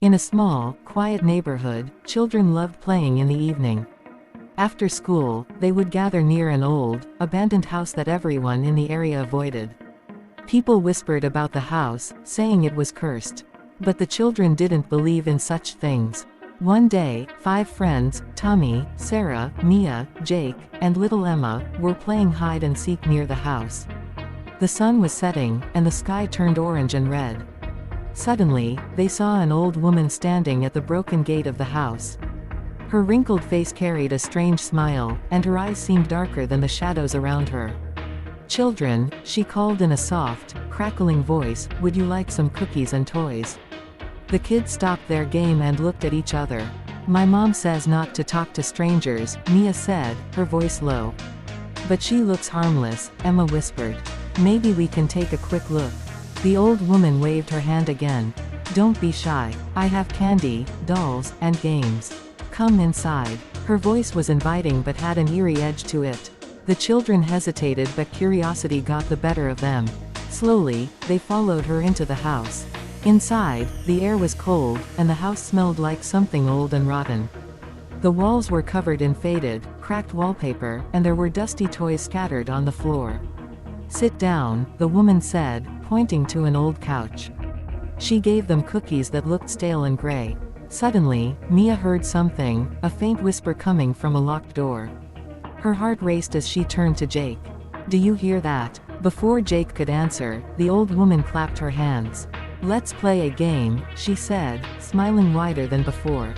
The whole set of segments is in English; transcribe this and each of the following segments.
In a small, quiet neighborhood, children loved playing in the evening. After school, they would gather near an old, abandoned house that everyone in the area avoided. People whispered about the house, saying it was cursed. But the children didn't believe in such things. One day, 5 friends, Tommy, Sarah, Mia, Jake, and little Emma, were playing hide and seek near the house. The sun was setting, and the sky turned orange and red. Suddenly, they saw an old woman standing at the broken gate of the house. Her wrinkled face carried a strange smile, and her eyes seemed darker than the shadows around her. "Children," she called in a soft, crackling voice, "would you like some cookies and toys?" The kids stopped their game and looked at each other. "My mom says not to talk to strangers," Mia said, her voice low. "But she looks harmless," Emma whispered. "Maybe we can take a quick look." The old woman waved her hand again. "Don't be shy. I have candy, dolls, and games. Come inside." Her voice was inviting but had an eerie edge to it. The children hesitated, but curiosity got the better of them. Slowly, they followed her into the house. Inside, the air was cold, and the house smelled like something old and rotten. The walls were covered in faded, cracked wallpaper, and there were dusty toys scattered on the floor. "Sit down," the woman said, pointing to an old couch. She gave them cookies that looked stale and gray. Suddenly, Mia heard something, a faint whisper coming from a locked door. Her heart raced as she turned to Jake. "Do you hear that?" Before Jake could answer, the old woman clapped her hands. "Let's play a game," she said, smiling wider than before.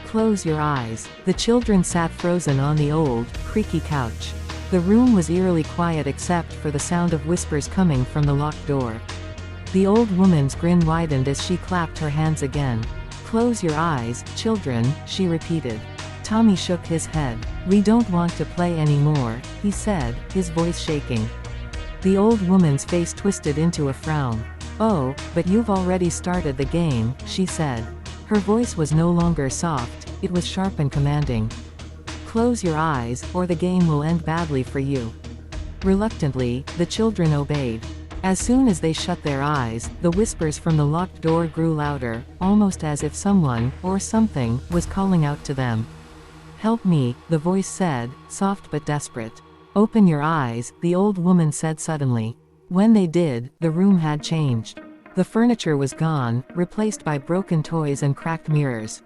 "Close your eyes." The children sat frozen on the old, creaky couch. The room was eerily quiet except for the sound of whispers coming from the locked door. The old woman's grin widened as she clapped her hands again. "Close your eyes, children," she repeated. Tommy shook his head. "We don't want to play anymore," he said, his voice shaking. The old woman's face twisted into a frown. "Oh, but you've already started the game," she said. Her voice was no longer soft, it was sharp and commanding. "Close your eyes, or the game will end badly for you." Reluctantly, the children obeyed. As soon as they shut their eyes, the whispers from the locked door grew louder, almost as if someone, or something, was calling out to them. "Help me," the voice said, soft but desperate. "Open your eyes," the old woman said suddenly. When they did, the room had changed. The furniture was gone, replaced by broken toys and cracked mirrors.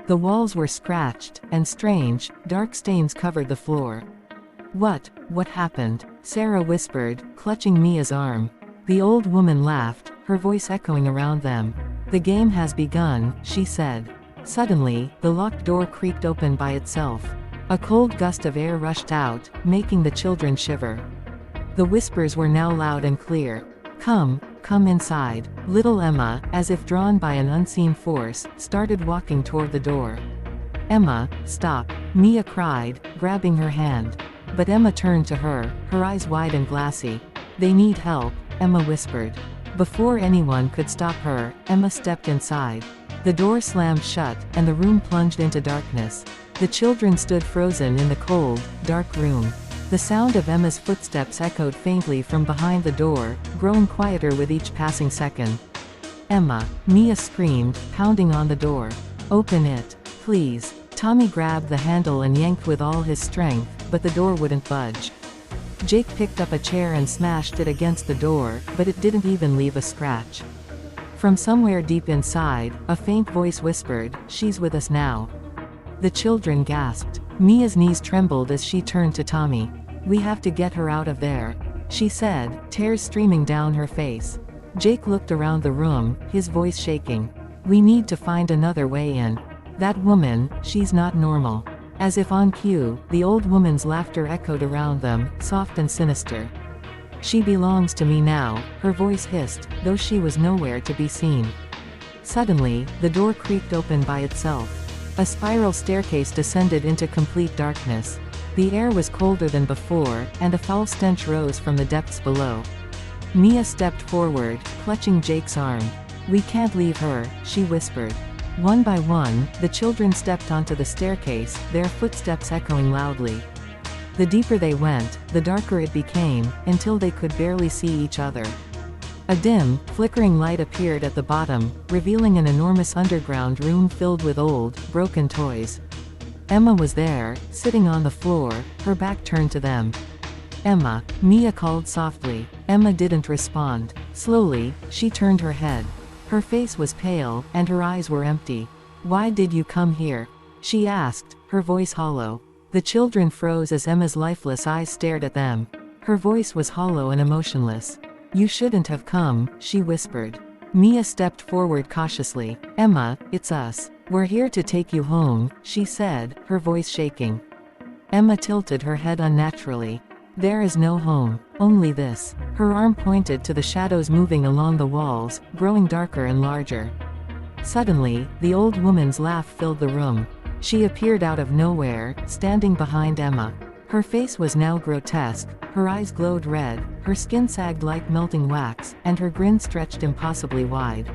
The walls were scratched, and strange, dark stains covered the floor. What happened?" Sarah whispered, clutching Mia's arm. The old woman laughed, her voice echoing around them. "The game has begun," she said. Suddenly, the locked door creaked open by itself. A cold gust of air rushed out, making the children shiver. The whispers were now loud and clear. Come inside." Little Emma, as if drawn by an unseen force, started walking toward the door. "Emma, stop," Mia cried, grabbing her hand. But Emma turned to her, her eyes wide and glassy. "They need help," Emma whispered. Before anyone could stop her, Emma stepped inside. The door slammed shut, and the room plunged into darkness. The children stood frozen in the cold, dark room. The sound of Emma's footsteps echoed faintly from behind the door, growing quieter with each passing second. "Emma," Mia screamed, pounding on the door. "Open it, please." Tommy grabbed the handle and yanked with all his strength, but the door wouldn't budge. Jake picked up a chair and smashed it against the door, but it didn't even leave a scratch. From somewhere deep inside, a faint voice whispered, "She's with us now." The children gasped. Mia's knees trembled as she turned to Tommy. "We have to get her out of there," she said, tears streaming down her face. Jake looked around the room, his voice shaking. "We need to find another way in. That woman, she's not normal." As if on cue, the old woman's laughter echoed around them, soft and sinister. "She belongs to me now," her voice hissed, though she was nowhere to be seen. Suddenly, the door creaked open by itself. A spiral staircase descended into complete darkness. The air was colder than before, and a foul stench rose from the depths below. Mia stepped forward, clutching Jake's arm. "We can't leave her," she whispered. One by one, the children stepped onto the staircase, their footsteps echoing loudly. The deeper they went, the darker it became, until they could barely see each other. A dim, flickering light appeared at the bottom, revealing an enormous underground room filled with old, broken toys. Emma was there, sitting on the floor, her back turned to them. "Emma," Mia called softly. Emma didn't respond. Slowly, she turned her head. Her face was pale, and her eyes were empty. "Why did you come here?" she asked, her voice hollow. The children froze as Emma's lifeless eyes stared at them. Her voice was hollow and emotionless. "You shouldn't have come," she whispered. Mia stepped forward cautiously. "Emma, it's us. We're here to take you home," she said, her voice shaking. Emma tilted her head unnaturally. "There is no home, only this." Her arm pointed to the shadows moving along the walls, growing darker and larger. Suddenly, the old woman's laugh filled the room. She appeared out of nowhere, standing behind Emma. Her face was now grotesque, her eyes glowed red, her skin sagged like melting wax, and her grin stretched impossibly wide.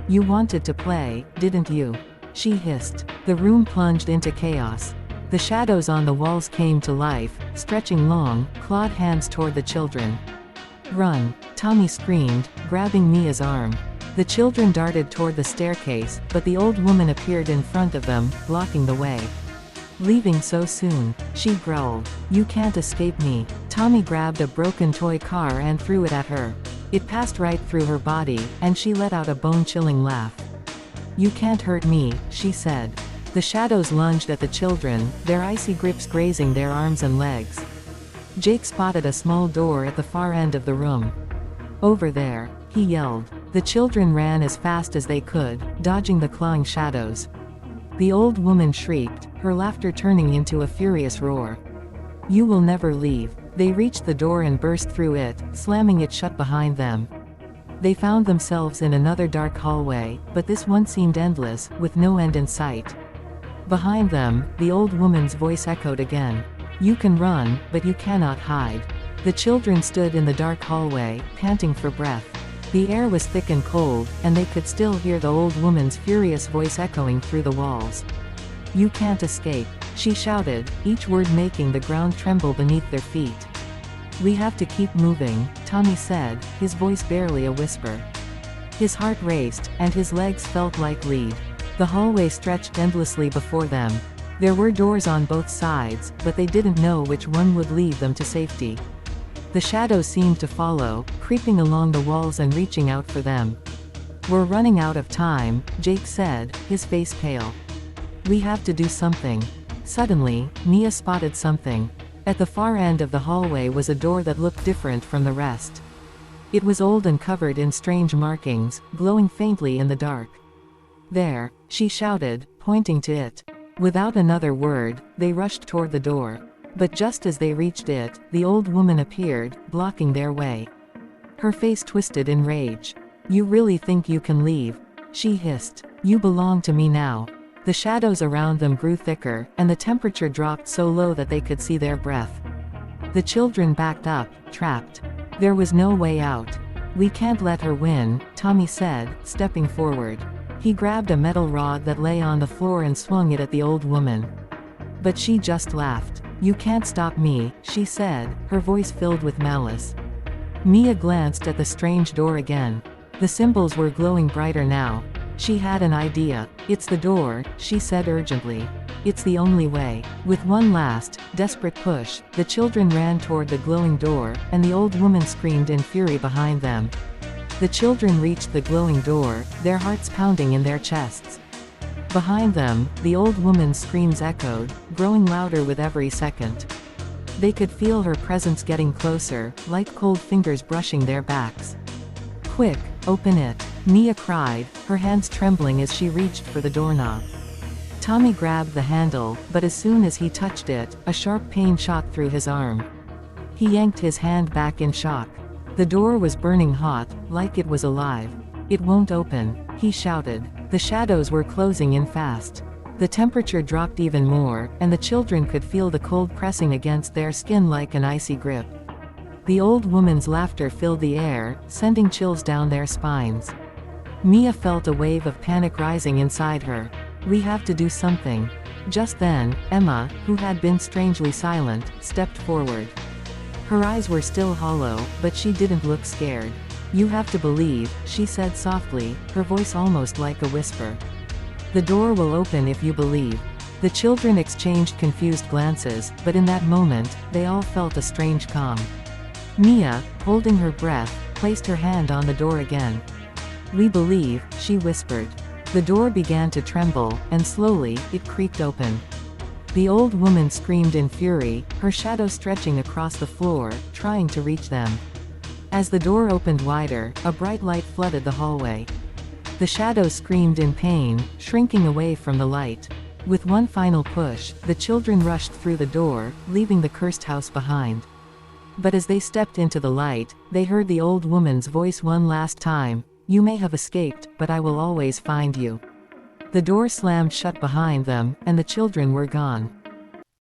"You wanted to play, didn't you?" she hissed. The room plunged into chaos. The shadows on the walls came to life, stretching long, clawed hands toward the children. "Run!" Tommy screamed, grabbing Mia's arm. The children darted toward the staircase, but the old woman appeared in front of them, blocking the way. "Leaving so soon?" she growled. "You can't escape me." Tommy grabbed a broken toy car and threw it at her. It passed right through her body, and she let out a bone-chilling laugh. "You can't hurt me," she said. The shadows lunged at the children, their icy grips grazing their arms and legs. Jake spotted a small door at the far end of the room. "Over there," he yelled. The children ran as fast as they could, dodging the clawing shadows. The old woman shrieked, her laughter turning into a furious roar. "You will never leave." They reached the door and burst through it, slamming it shut behind them. They found themselves in another dark hallway, but this one seemed endless, with no end in sight. Behind them, the old woman's voice echoed again. "You can run, but you cannot hide." The children stood in the dark hallway, panting for breath. The air was thick and cold, and they could still hear the old woman's furious voice echoing through the walls. "You can't escape," she shouted, each word making the ground tremble beneath their feet. "We have to keep moving," Tommy said, his voice barely a whisper. His heart raced, and his legs felt like lead. The hallway stretched endlessly before them. There were doors on both sides, but they didn't know which one would lead them to safety. The shadows seemed to follow, creeping along the walls and reaching out for them. "We're running out of time," Jake said, his face pale. "We have to do something." Suddenly, Mia spotted something. At the far end of the hallway was a door that looked different from the rest. It was old and covered in strange markings, glowing faintly in the dark. "There," she shouted, pointing to it. Without another word, they rushed toward the door. But just as they reached it, the old woman appeared, blocking their way. Her face twisted in rage. "You really think you can leave?" she hissed. "You belong to me now." The shadows around them grew thicker, and the temperature dropped so low that they could see their breath. The children backed up, trapped. There was no way out. "We can't let her win," Tommy said, stepping forward. He grabbed a metal rod that lay on the floor and swung it at the old woman. But she just laughed. "You can't stop me," she said, her voice filled with malice. Mia glanced at the strange door again. The symbols were glowing brighter now. She had an idea. "It's the door," she said urgently. "It's the only way." With one last, desperate push, the children ran toward the glowing door, and the old woman screamed in fury behind them. The children reached the glowing door, their hearts pounding in their chests. Behind them, the old woman's screams echoed, growing louder with every second. They could feel her presence getting closer, like cold fingers brushing their backs. "Quick, open it," Mia cried, her hands trembling as she reached for the doorknob. Tommy grabbed the handle, but as soon as he touched it, a sharp pain shot through his arm. He yanked his hand back in shock. The door was burning hot, like it was alive. "It won't open," he shouted. The shadows were closing in fast. The temperature dropped even more, and the children could feel the cold pressing against their skin like an icy grip. The old woman's laughter filled the air, sending chills down their spines. Mia felt a wave of panic rising inside her. "We have to do something." Just then, Emma, who had been strangely silent, stepped forward. Her eyes were still hollow, but she didn't look scared. "You have to believe," she said softly, her voice almost like a whisper. "The door will open if you believe." The children exchanged confused glances, but in that moment, they all felt a strange calm. Mia, holding her breath, placed her hand on the door again. "We believe," she whispered. The door began to tremble, and slowly, it creaked open. The old woman screamed in fury, her shadow stretching across the floor, trying to reach them. As the door opened wider, a bright light flooded the hallway. The shadow screamed in pain, shrinking away from the light. With one final push, the children rushed through the door, leaving the cursed house behind. But as they stepped into the light, they heard the old woman's voice one last time, "You may have escaped, but I will always find you." The door slammed shut behind them, and the children were gone.